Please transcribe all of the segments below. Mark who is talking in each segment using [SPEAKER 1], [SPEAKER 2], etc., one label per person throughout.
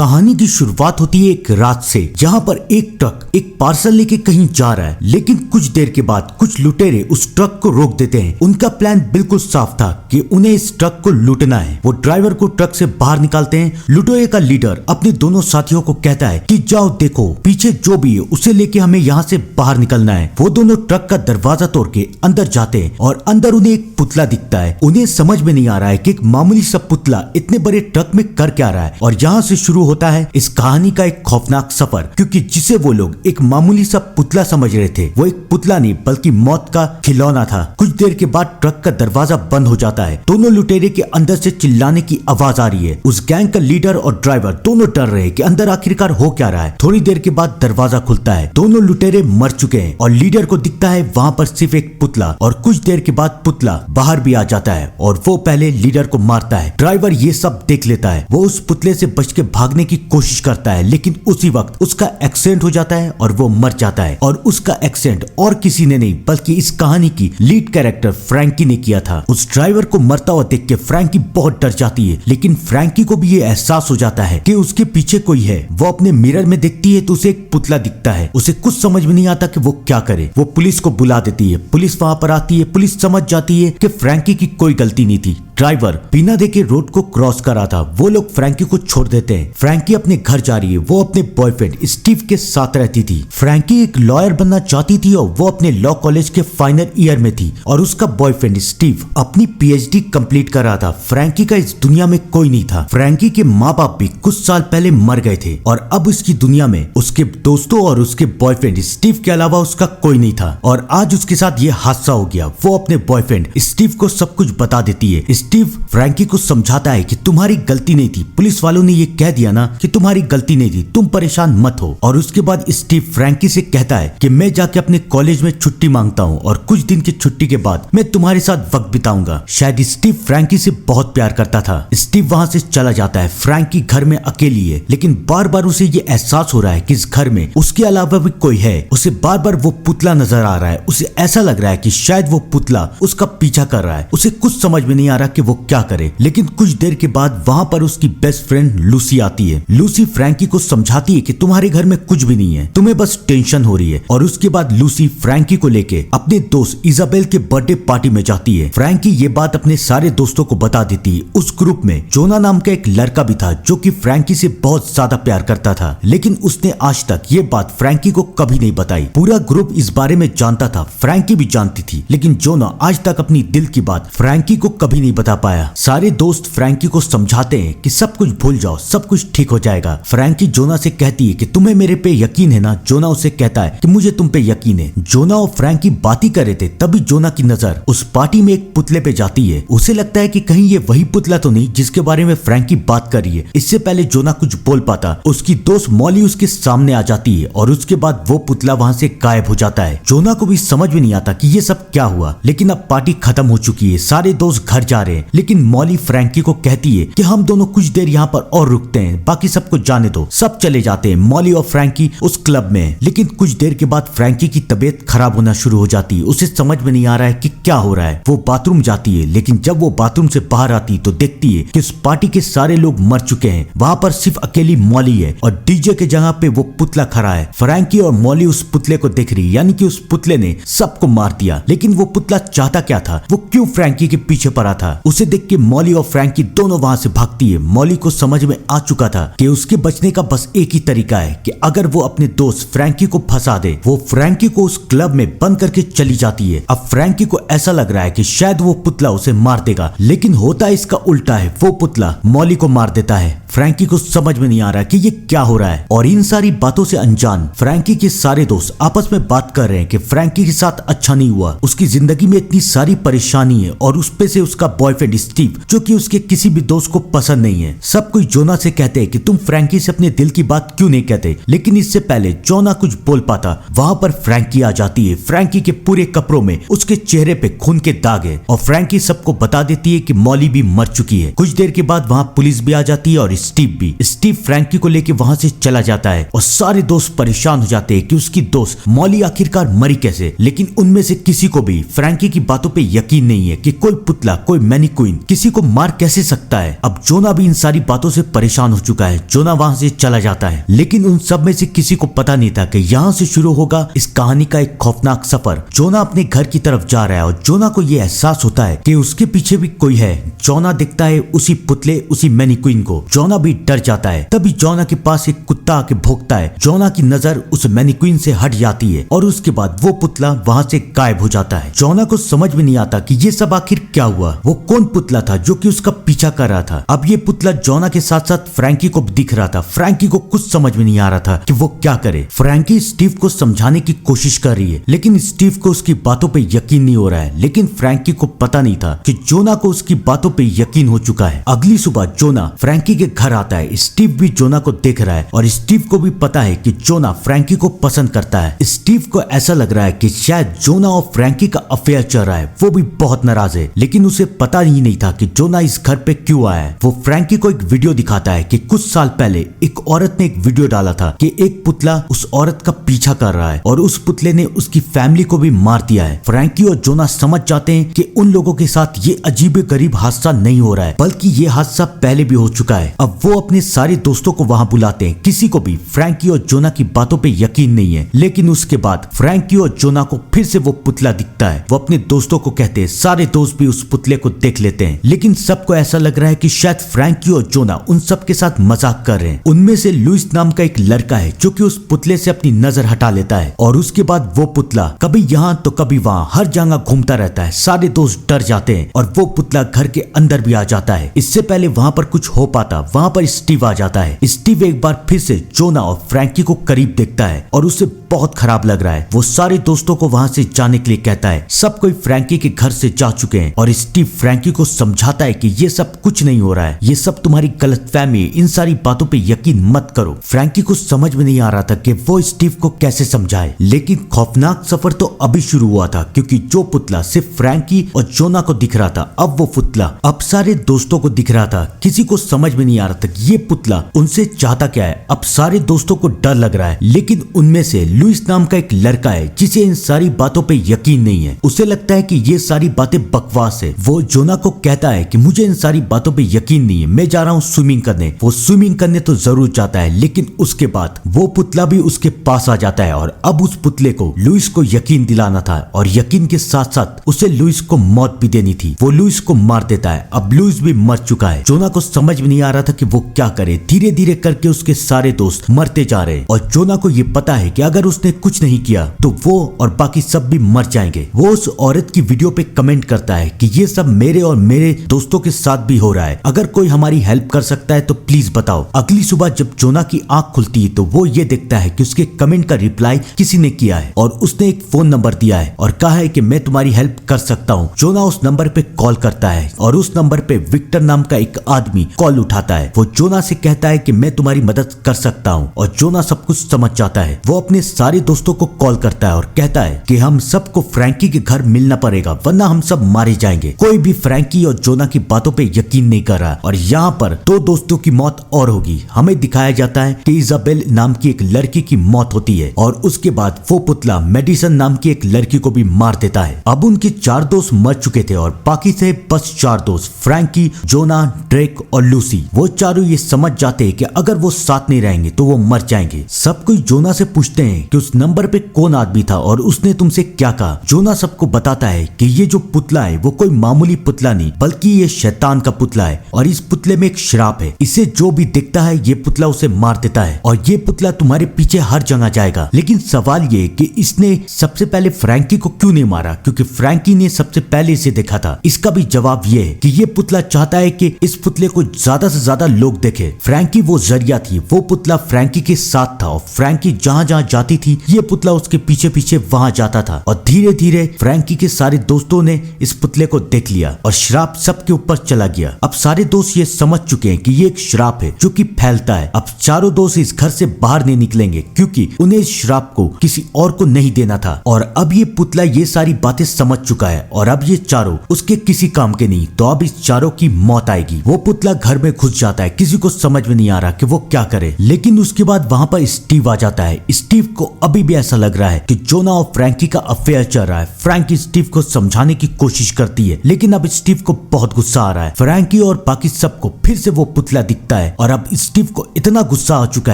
[SPEAKER 1] कहानी की शुरुआत होती है एक रात से, जहाँ पर एक ट्रक एक पार्सल लेके कहीं जा रहा है, लेकिन कुछ देर के बाद कुछ लुटेरे उस ट्रक को रोक देते हैं। उनका प्लान बिल्कुल साफ था कि उन्हें इस ट्रक को लूटना है। वो ड्राइवर को ट्रक से बाहर निकालते हैं। लुटेरे का लीडर अपने दोनों साथियों को कहता है कि जाओ देखो पीछे जो भी है उसे लेके हमें यहाँ से बाहर निकलना है। वो दोनों ट्रक का दरवाजा तोड़ के अंदर जाते हैं और अंदर उन्हें एक पुतला दिखता है। उन्हें समझ में नहीं आ रहा है कि एक मामूली सा पुतला इतने बड़े ट्रक में कर क्या रहा है। और यहाँ से शुरू होता है इस कहानी का एक खौफनाक सफर, क्योंकि जिसे वो लोग एक मामूली सा पुतला समझ रहे थे वो एक पुतला नहीं बल्कि मौत का खिलौना था। कुछ देर के बाद ट्रक का दरवाजा बंद हो जाता है। दोनों लुटेरे के अंदर से चिल्लाने की आवाज आ रही है। उस गैंग का लीडर और ड्राइवर दोनों डर रहे हैं कि अंदर आखिरकार हो क्या रहा है। थोड़ी देर के बाद दरवाजा खुलता है। दोनों लुटेरे मर चुके हैं और लीडर को दिखता है वहाँ पर सिर्फ एक पुतला। और कुछ देर के बाद पुतला बाहर भी आ जाता है और वो पहले लीडर को मारता है। ड्राइवर ये सब देख लेता है। वो उस पुतले से बच के भागने की कोशिश करता है, लेकिन उसी वक्त उसका एक्सीडेंट हो जाता है और वो मर जाता है। और उसका एक्सीडेंट और किसी ने नहीं बल्कि इस कहानी की लीड कैरेक्टर फ्रैंकी ने किया था। उस ड्राइवर को मरता हुआ देख के फ्रैंकी बहुत डर जाती है, लेकिन फ्रैंकी को भी ये एहसास हो जाता है कि उसके पीछे कोई है। वो अपने मिरर में देखती है तो उसे एक पुतला दिखता है। उसे कुछ समझ में नहीं आता कि वो क्या करे। वो पुलिस को बुला देती है। पुलिस वहां पर आती है। पुलिस समझ जाती है कि फ्रैंकी की कोई गलती नहीं थी। ड्राइवर बिना देखे रोड को क्रॉस कर रहा था। वो लोग फ्रैंकी को छोड़ देते हैं। फ्रैंकी अपने घर जा रही है। वो अपने बॉयफ्रेंड स्टीव के साथ रहती थी। फ्रैंकी एक लॉयर बनना चाहती थी और वो अपने लॉ कॉलेज के फाइनल ईयर में थी और उसका बॉयफ्रेंड स्टीव अपनी पीएचडी कंप्लीट कर रहा था। फ्रैंकी का इस दुनिया में कोई नहीं था। फ्रैंकी के माँ बाप भी कुछ साल पहले मर गए थे और अब इसकी दुनिया में उसके दोस्तों और उसके बॉयफ्रेंड स्टीव के अलावा उसका कोई नहीं था। और आज उसके साथ ये हादसा हो गया। वो अपने बॉयफ्रेंड स्टीव को सब कुछ बता देती है। स्टीव फ्रैंकी को समझाता है कि तुम्हारी गलती नहीं थी। पुलिस वालों ने ये कह दिया ना कि तुम्हारी गलती नहीं थी, तुम परेशान मत हो। और उसके बाद स्टीव फ्रैंकी से कहता है कि मैं जाके अपने कॉलेज में छुट्टी मांगता हूँ और कुछ दिन की छुट्टी के बाद मैं तुम्हारे साथ वक्त बिताऊंगा। शायद स्टीव फ्रैंकी से बहुत प्यार करता था। स्टीव वहाँ से चला जाता है। फ्रैंकी घर में अकेली है, लेकिन बार बार उसे ये एहसास हो रहा है कि इस घर में उसके अलावा भी कोई है। उसे बार बार वो पुतला नजर आ रहा है। उसे ऐसा लग रहा है कि शायद वो पुतला उसका पीछा कर रहा है। उसे कुछ समझ में नहीं आ रहा कि वो क्या करे। लेकिन कुछ देर के बाद वहाँ पर उसकी बेस्ट फ्रेंड लूसी आती है। लूसी फ्रैंकी को समझाती है कि तुम्हारे घर में कुछ भी नहीं है, तुम्हें बस टेंशन हो रही है। और उसके बाद लूसी फ्रैंकी को लेके अपने दोस्त इजाबेल के बर्थडे पार्टी में जाती है। फ्रैंकी ये बात अपने सारे दोस्तों को बता देती है। उस ग्रुप में जोना नाम का एक लड़का भी था जो कि फ्रैंकी से बहुत ज्यादा प्यार करता था, लेकिन उसने आज तक ये बात फ्रैंकी को कभी नहीं बताई। पूरा ग्रुप इस बारे में जानता था, फ्रैंकी भी जानती थी, लेकिन जोना आज तक अपनी दिल की बात फ्रैंकी को कभी नहीं बता पाया। सारे दोस्त फ्रैंकी को समझाते हैं कि सब कुछ भूल जाओ, सब कुछ ठीक हो जाएगा। फ्रैंकी जोना से कहती है कि तुम्हें मेरे पे यकीन है ना। जोना उसे कहता है कि मुझे तुम पे यकीन है। जोना और फ्रैंकी बात ही कर रहे थे, तभी जोना की नजर उस पार्टी में एक पुतले पे जाती है। उसे लगता है कि कहीं ये वही पुतला तो नहीं जिसके बारे में फ्रैंकी बात कर रही है। इससे पहले जोना कुछ बोल पाता, उसकी दोस्त मॉली उसके सामने आ जाती है और उसके बाद वो पुतला वहाँ से गायब हो जाता है। जोना को भी समझ में नहीं आता कि ये सब क्या हुआ, लेकिन अब पार्टी खत्म हो चुकी है। सारे दोस्त घर जा रहे हैं, लेकिन मॉली फ्रैंकी को कहती है कि हम दोनों कुछ देर यहाँ पर और रुकते हैं, बाकी सबको जाने दो। सब चले जाते हैं। मॉली और फ्रैंकी उस क्लब में, लेकिन कुछ देर के बाद फ्रैंकी की तबीयत खराब होना शुरू हो जाती है। उसे समझ में नहीं आ रहा है कि क्या हो रहा है। वो बाथरूम जाती है, लेकिन जब वो बाथरूम से बाहर आती तो देखती है कि उस पार्टी के सारे लोग मर चुके हैं। वहाँ पर सिर्फ अकेली मॉली है और डीजे के जगह पे वो पुतला खड़ा है। फ्रैंकी और मॉली उस पुतले को देख रही, यानी कि उस पुतले ने सबको मार दिया। लेकिन वो पुतला चाहता क्या था, वो क्यों फ्रैंकी के पीछे पड़ा था? उसे देख के मॉली और फ्रैंकी दोनों वहां से भागती है। मॉली को समझ में आ चुका था कि उसके बचने का बस एक ही तरीका है कि अगर वो अपने दोस्त फ्रैंकी को फंसा दे। वो फ्रैंकी को उस क्लब में बंद करके चली जाती है। अब फ्रैंकी को ऐसा लग रहा है कि शायद वो पुतला उसे मार देगा, लेकिन होता इसका उल्टा है। वो पुतला मॉली को मार देता है। फ्रैंकी को समझ में नहीं आ रहा कि ये क्या हो रहा है। और इन सारी बातों से अनजान फ्रैंकी के सारे दोस्त आपस में बात कर रहे हैं कि फ्रैंकी के साथ अच्छा नहीं हुआ। उसकी जिंदगी में इतनी सारी परेशानी है और उस पे से उसका बॉयफ्रेंड स्टीव जो कि उसके किसी भी दोस्त को पसंद नहीं है। सब कोई जोना से कहते हैं कि तुम फ्रैंकी से अपने दिल की बात क्यों नहीं कहते, लेकिन इससे पहले जोना कुछ बोल पाता, वहां पर फ्रैंकी आ जाती है। फ्रैंकी के पूरे कपड़ों में उसके चेहरे पे खून के दाग है और फ्रैंकी सबको बता देती है कि मॉली भी मर चुकी है। कुछ देर के बाद वहां पुलिस भी आ जाती है और स्टीव भी। स्टीव फ्रैंकी को लेके वहां से चला जाता है और सारे दोस्त परेशान हो जाते हैं कि उसकी दोस्त मॉली आखिरकार मरी कैसे। लेकिन उनमें से किसी को भी फ्रैंकी की बातों पे यकीन नहीं है कि कोई पुतला, कोई मैनीक्वीन किसी को मार कैसे सकता है। अब जोना भी इन सारी बातों से परेशान हो चुका है। जोना वहां से चला जाता है, लेकिन उन सब में से किसी को पता नहीं था कि यहाँ से शुरू होगा इस कहानी का एक खौफनाक सफर। जोना अपने घर की तरफ जा रहा है और जोना को ये एहसास होता है कि उसके पीछे भी कोई है। जोना दिखता है उसी पुतले, उसी मैनीक्वीन को। जोना भी डर जाता है। तभी जोना के पास एक कुत्ता आके भौंकता है। जोना की नजर उस मैनीक्वीन से हट जाती है और उसके बाद वो पुतला वहां से गायब हो जाता है। जोना को समझ में नहीं आता कि ये सब आखिर क्या हुआ। वो कौन पुतला था जो कि उसका पीछा कर रहा था। अब ये पुतला जोना के साथ साथ फ्रैंकी को भी दिख रहा था। फ्रैंकी को कुछ समझ में नहीं आ रहा था कि वो क्या करे। फ्रैंकी स्टीव को समझाने की कोशिश कर रही है, लेकिन स्टीव को उसकी बातों पे यकीन नहीं हो रहा है। लेकिन फ्रैंकी को पता नहीं था कि जोना को उसकी बातों पे यकीन हो चुका है। अगली सुबह जोना फ्रैंकी के घर आता है। स्टीव भी जोना को देख रहा है और स्टीव को भी पता है कि जोना फ्रैंकी को पसंद करता है। स्टीव को ऐसा लग रहा है कि शायद जोना और फ्रैंकी का अफेयर चल रहा है। वो भी बहुत नाराज है, लेकिन उसे पता ही नहीं था कि जोना इस घर पे क्यों आया है। वो फ्रैंकी को एक वीडियो दिखाता है कि कुछ साल पहले एक औरत ने एक वीडियो डाला था कि एक पुतला उस औरत का पीछा कर रहा है और उस पुतले ने उसकी फैमिली को भी मार दिया है। फ्रैंकी और जोना समझ जाते हैं कि उन लोगों के साथ ये अजीब गरीब हादसा नहीं हो रहा है, बल्कि ये हादसा पहले भी हो चुका है। अब वो अपने सारे दोस्तों को वहां बुलाते हैं। किसी को भी फ्रैंकी और जोना की बातों पे यकीन नहीं है। लेकिन उसके बाद फ्रैंकी और जोना को फिर से वो पुतला दिखता है। वो अपने दोस्तों को कहते हैं। सारे दोस्त भी उस पुतले को देख लेते हैं, लेकिन सबको ऐसा लग रहा है कि शायद फ्रैंकी और जोना उन सब के साथ मजाक कर रहे हैं। उनमें से लुइस नाम का एक लड़का है जो कि उस पुतले से अपनी नजर हटा लेता है और उसके बाद वो पुतला कभी यहाँ तो कभी वहाँ हर जगह घूमता रहता है। सारे दोस्त डर जाते हैं और वो पुतला घर के अंदर भी आ जाता है। इससे पहले वहाँ पर कुछ हो पाता, वहाँ पर स्टीव आ जाता है। स्टीव एक बार फिर से जोना और फ्रैंकी को करीब देखता है और उसे बहुत खराब लग रहा है। वो सारे दोस्तों को वहां से जाने के लिए कहता है। सब कोई फ्रैंकी के घर से जा चुके हैं और स्टीव फ्रैंकी को समझाता है कि ये सब कुछ नहीं हो रहा है, ये सब तुम्हारी गलतफहमी है, इन सारी बातों पे यकीन मत करो। फ्रैंकी को समझ में नहीं आ रहा था कि वो स्टीव को कैसे समझाए, लेकिन खौफनाक सफर तो अभी शुरू हुआ था, क्योंकि जो पुतला सिर्फ फ्रैंकी और जोना को दिख रहा था, अब वो पुतला अब सारे दोस्तों को दिख रहा था। किसी को समझ में नहीं आ रहा था कि ये पुतला उनसे चाहता क्या है। अब सारे दोस्तों को डर लग रहा है, लेकिन उनमें से लुइस नाम का एक लड़का है जिसे इन सारी बातों पे यकीन नहीं है। उसे लगता है कि ये सारी बातें बकवास है। वो जोना को कहता है कि मुझे इन सारी बातों पे यकीन नहीं है, मैं जा रहा हूँ स्विमिंग करने। वो स्विमिंग करने तो जरूर जाता है, लेकिन उसके बाद वो पुतला भी उसके पास आ जाता है और अब उस पुतले को लुइस को यकीन दिलाना था और यकीन के साथ साथ उसे लुइस को मौत भी देनी थी। वो लुइस को मार देता है। अब लुइस भी मर चुका है। जोना को समझ में नहीं आ रहा था कि वो क्या करे। धीरे धीरे करके उसके सारे दोस्त मरते जा रहे और जोना को ये पता है कि अगर उसने कुछ नहीं किया तो वो और बाकी सब भी मर जाएंगे। वो उस औरत की वीडियो पे कमेंट करता है कि ये सब मेरे और मेरे दोस्तों के साथ भी हो रहा है, अगर कोई हमारी हेल्प कर सकता है तो प्लीज बताओ। अगली सुबह जब जोना की आंख खुलती है तो वो ये देखता है कि उसके कमेंट का रिप्लाई किसी ने किया है और उसने एक फोन नंबर दिया है और कहा है कि मैं तुम्हारी हेल्प कर सकता हूँ। जोना उस नंबर पे कॉल करता है और उस नंबर पे विक्टर नाम का एक आदमी कॉल उठाता है। वो जोना से कहता है कि मैं तुम्हारी मदद कर सकता हूँ और जोना सब कुछ समझ जाता है। वो अपने सारे दोस्तों को कॉल करता है और कहता है कि हम सबको फ्रैंकी के घर मिलना पड़ेगा, वरना हम सब मारे जाएंगे। कोई भी फ्रैंकी और जोना की बातों पे यकीन नहीं कर रहा और यहाँ पर दो दोस्तों की मौत और होगी। हमें दिखाया जाता है कि इजाबेल नाम की एक लड़की की मौत होती है और उसके बाद वो पुतला मेडिसन नाम की एक लड़की को भी मार देता है। अब उनके 4 दोस्त मर चुके थे और बाकी थे बस 4 दोस्त, फ्रैंकी, जोना, ड्रेक और लूसी। वो चारों ये समझ जाते हैं कि अगर वो साथ नहीं रहेंगे तो वो मर जाएंगे। सब कोई जोना से पूछते हैं कि उस नंबर पे कौन आदमी था और उसने तुमसे क्या कहा। जोना सबको बताता है कि ये जो पुतला है वो कोई मामूली पुतला नहीं, बल्कि ये शैतान का पुतला है और इस पुतले में एक श्राप है। इसे जो भी दिखता है ये पुतला उसे मार देता है और ये पुतला तुम्हारे पीछे हर जगह जाएगा। लेकिन सवाल ये कि इसने सबसे पहले फ्रैंकी को क्यों नहीं मारा, क्योंकि फ्रैंकी ने सबसे पहले इसे देखा था। इसका भी जवाब ये है कि ये पुतला चाहता है कि इस पुतले को ज्यादा से ज्यादा लोग देखे। फ्रैंकी वो जरिया थी, वो पुतला फ्रैंकी के साथ था और फ्रैंकी जहाँ जहाँ जाती जाती थी ये पुतला उसके पीछे पीछे वहां जाता था और धीरे धीरे फ्रैंकी के सारे दोस्तों ने इस पुतले को देख लिया और श्राप सबके ऊपर चला गया। अब सारे दोस्त ये समझ चुके हैं कि ये एक श्राप है जो कि फैलता है। अब चारों दोस्त इस घर से बाहर नहीं निकलेंगे क्योंकि उन्हें इस श्राप को किसी और को नहीं देना था। और अब ये पुतला ये सारी बातें समझ चुका है और अब ये चारों उसके किसी काम के नहीं, तो अब इस चारों की मौत आएगी। वो पुतला घर में घुस जाता है, किसी को समझ में नहीं आ रहा कि वो क्या करे। लेकिन उसके बाद वहां पर स्टीव आ जाता है। स्टीव को अभी भी ऐसा लग रहा है कि जोना और फ्रैंकी का अफेयर चल रहा है। फ्रैंकी स्टीव को समझाने की कोशिश करती है लेकिन अब स्टीव को बहुत गुस्सा आ रहा है। फ्रैंकी और बाकी सबको फिर से वो पुतला दिखता है और अब स्टीव को इतना गुस्सा आ चुका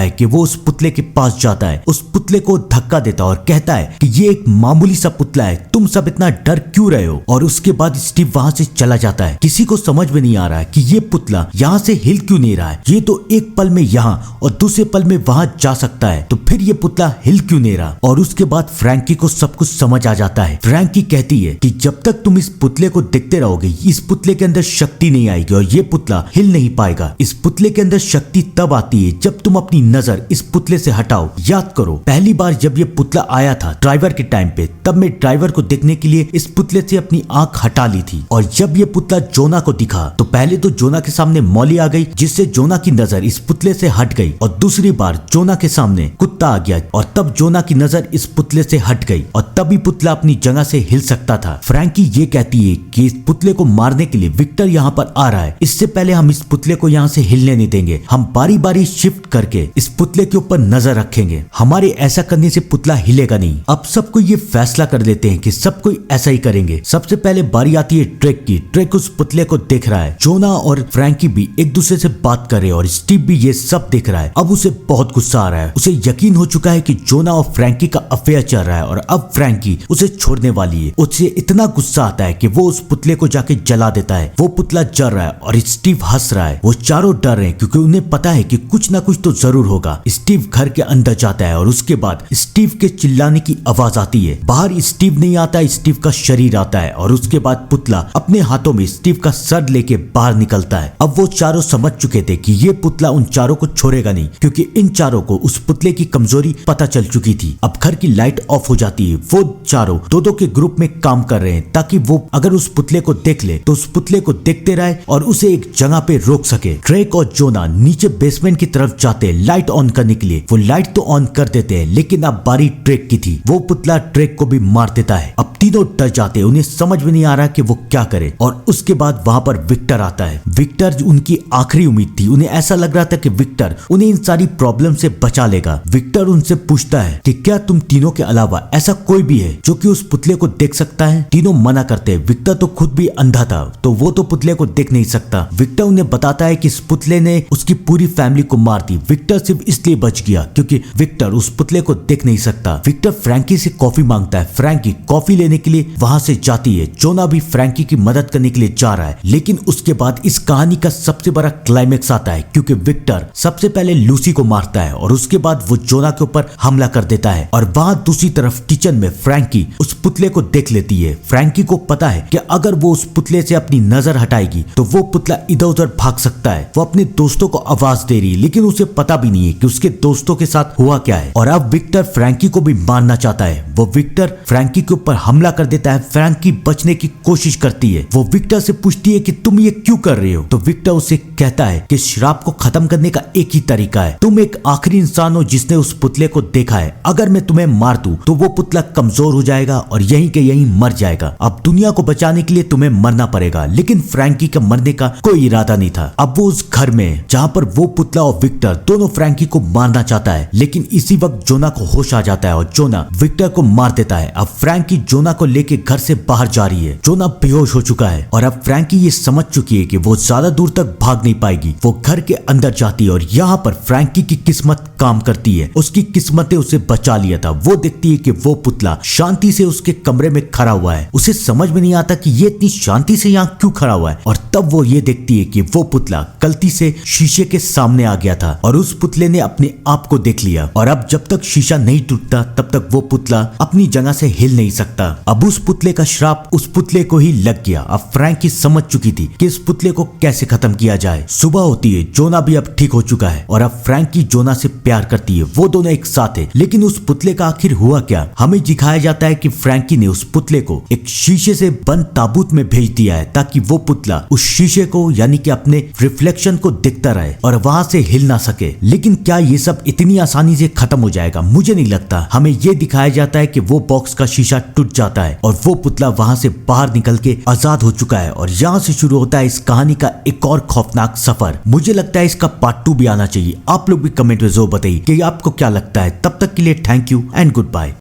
[SPEAKER 1] है कि वो उस पुतले के पास जाता है, उस पुतले को धक्का देता है और कहता है कि ये एक मामूली सा पुतला है, तुम सब इतना डर क्यों रहे हो। और उसके बाद स्टीव वहां से चला जाता है। किसी को समझ में नहीं आ रहा है कि ये पुतला यहाँ से हिल क्यों नहीं रहा है। ये तो एक पल में यहाँ और दूसरे पल में वहां जा सकता है, तो फिर ये पुतला हिल क्यों नहीं रहा। और उसके बाद फ्रैंकी को सब कुछ समझ आ जाता है। फ्रैंकी कहती है कि जब तक तुम इस पुतले को देखते रहोगे इस पुतले के अंदर शक्ति नहीं आएगी और ये पुतला हिल नहीं पाएगा। इस पुतले के अंदर शक्ति तब आती है जब तुम अपनी नजर इस पुतले से हटाओ। याद करो पहली बार जब ये पुतला आया था ड्राइवर के टाइम पे, तब मैं ड्राइवर को देखने के लिए इस पुतले से अपनी आंख हटा ली थी। और जब ये पुतला जोना को दिखा तो पहले तो जोना के सामने मौली आ गई जिससे जोना की नजर इस पुतले से हट गई और दूसरी बार जोना के सामने कुत्ता आ गया और तब जोना की नजर इस पुतले से हट गई और तभी पुतला अपनी जगह से हिल सकता था। फ्रैंकी ये कहती है कि इस पुतले को मारने के लिए विक्टर यहाँ पर आ रहा है, इससे पहले हम इस पुतले को यहाँ से हिलने नहीं देंगे। हम बारी बारी शिफ्ट करके इस पुतले के ऊपर नजर रखेंगे, हमारे ऐसा करने से पुतला हिलेगा नहीं। अब सबको ये फैसला कर लेते हैं कि सब कोई ऐसा ही करेंगे। सबसे पहले बारी आती है ट्रेक की। ट्रेक उस पुतले को देख रहा है। जोना और फ्रैंकी भी एक दूसरे से बात कर रहे हैं और स्टीव भी ये सब देख रहा है। अब उसे बहुत गुस्सा आ रहा है। उसे यकीन हो चुका है कि जोना और फ्रैंकी का अफेयर चल रहा है और अब फ्रैंकी उसे छोड़ने वाली है। उसे इतना गुस्सा आता है कि वो उस पुतले को जाके जला देता है। वो पुतला जल रहा है और स्टीव हंस रहा है। वो चारों डर रहे हैं क्योंकि उन्हें पता है कि कुछ ना कुछ तो जरूर होगा। स्टीव घर के अंदर जाता है और उसके बाद स्टीव के चिल्लाने की आवाज आती है। बाहर स्टीव नहीं आता, स्टीव का शरीर आता है और उसके बाद पुतला अपने हाथों में स्टीव का सर लेके बाहर निकलता है। अब वो चारों समझ चुके थे कि ये पुतला उन चारों को छोड़ेगा नहीं क्योंकि इन चारों को उस पुतले की कमजोरी पता चल चुकी थी। अब घर की लाइट ऑफ हो जाती है। वो चारों दो के ग्रुप में काम कर रहे हैं ताकि वो अगर उस पुतले को देख ले तो उस पुतले को देखते रहे और उसे एक जगह पे रोक सके। ट्रेक और जोना नीचे बेसमेंट की तरफ जाते हैं लाइट ऑन करने के लिए। वो लाइट तो ऑन कर देते हैं लेकिन अब बारी ट्रेक की थी। वो पुतला ट्रेक को भी मार देता है। अब तीनों डर जाते हैं, उन्हें समझ में नहीं आ रहा कि वो क्या करे। और उसके बाद वहां पर विक्टर आता है। विक्टर उनकी आखिरी उम्मीद थी। उन्हें ऐसा लग रहा था कि विक्टर उन्हें इन सारी प्रॉब्लम से बचा लेगा। विक्टर उनसे पूछता है कि क्या तुम तीनों के अलावा ऐसा कोई भी है जो कि उस पुतले को देख सकता है। तीनों मना करते हैं। विक्टर तो खुद भी अंधा था तो वो तो पुतले को देख नहीं सकता। विक्टर उन्हें बताता है कि इस पुतले ने उसकी पूरी फैमिली को मार दी। विक्टर सिर्फ इसलिए बच गया क्योंकि विक्टर उस पुतले को देख नहीं सकता। विक्टर फ्रैंकी से कॉफी मांगता है। फ्रैंकी कॉफी लेने के लिए वहां से जाती है। जोना भी फ्रैंकी की मदद करने के लिए जा रहा है। लेकिन उसके बाद इस कहानी का सबसे बड़ा क्लाइमेक्स आता है क्योंकि विक्टर सबसे पहले लूसी को मारता है और उसके बाद वो जोना के ऊपर हमला कर देता है। और वहां दूसरी तरफ किचन में फ्रैंकी उस पुतले को देख लेती है। फ्रैंकी को पता है कि अगर वो उस पुतले से अपनी नजर हटाएगी तो वो पुतला इधर उधर भाग सकता है। वो अपने दोस्तों को आवाज दे रही है लेकिन उसे पता भी नहीं है कि उसके दोस्तों के साथ हुआ क्या है। और अब विक्टर फ्रैंकी को भी मारना चाहता है। वो विक्टर फ्रैंकी के ऊपर हमला कर देता है। फ्रैंकी बचने की कोशिश करती है। वो विक्टर से पूछती है कि तुम ये क्यों कर रहे हो, तो विक्टर उसे कहता है कि श्राप को खत्म करने का एक ही तरीका है। तुम एक आखिरी इंसान हो जिसने उस पुतले को देखा है। अगर मैं तुम्हें मार दूं तो वो पुतला कमजोर हो जाएगा और यहीं के यहीं मर जाएगा। अब दुनिया को बचाने के लिए तुम्हें मरना पड़ेगा। लेकिन फ्रैंकी का मरने का कोई इरादा नहीं था। अब वो उस घर में जहाँ पर वो पुतला और विक्टर दोनों फ्रैंकी को मारना चाहता है लेकिन इसी वक्त जोना को होश आ जाता है और जोना विक्टर को मार देता है। अब फ्रैंकी जोना को लेके घर से बाहर जा रही है। जोना बेहोश हो चुका है और अब फ्रैंकी ये समझ चुकी है कि वो ज्यादा दूर तक भाग नहीं पाएगी। वो घर के अंदर जाती है और यहाँ पर फ्रैंकी की किस्मत काम करती है। उसकी किस्मत ने उसे बचा लिया था। वो देखती है कि वो पुतला शांति से उसके कमरे में खड़ा हुआ है। उसे समझ में नहीं आता कि ये इतनी शांति से यहाँ क्यों खड़ा हुआ है। और तब वो ये देखती है कि वो पुतला गलती से शीशे के सामने आ गया था और उस पुतले ने अपने आप को देख लिया। और अब जब तक शीशा नहीं टूटता तब तक वो पुतला अपनी जगह से हिल नहीं सकता। अब उस पुतले का श्राप उस पुतले को ही लग गया। अब फ्रैंकी समझ चुकी थी कि इस पुतले को कैसे खत्म किया जाए। सुबह होती है। जोना भी अब ठीक हो चुका है और अब फ्रैंकी जोना से प्यार करती है। वो दोनों एक साथ है। लेकिन उस पुतले का आखिर हुआ क्या? हमें दिखाया जाता है कि फ्रैंकी ने उस पुतले को एक शीशे से बंद ताबूत में भेज दिया है ताकि वो पुतला उस शीशे को यानी कि अपने रिफ्लेक्शन को देखता रहे और वहां से हिल ना सके। लेकिन क्या ये सब इतनी आसानी से खत्म हो जाएगा? मुझे नहीं लगता। हमें ये दिखाया जाता है कि वो बॉक्स का शीशा टूट जाता है और वो पुतला वहां से बाहर निकल के आजाद हो चुका है और यहाँ से शुरू होता है इस कहानी का एक और खौफनाक सफर। मुझे लगता है इसका पार्ट 2 भी आना चाहिए। आप लोग भी कमेंट में जरूर बताइए कि आपको क्या लगता है। तब तक के लिए thank you and good bye.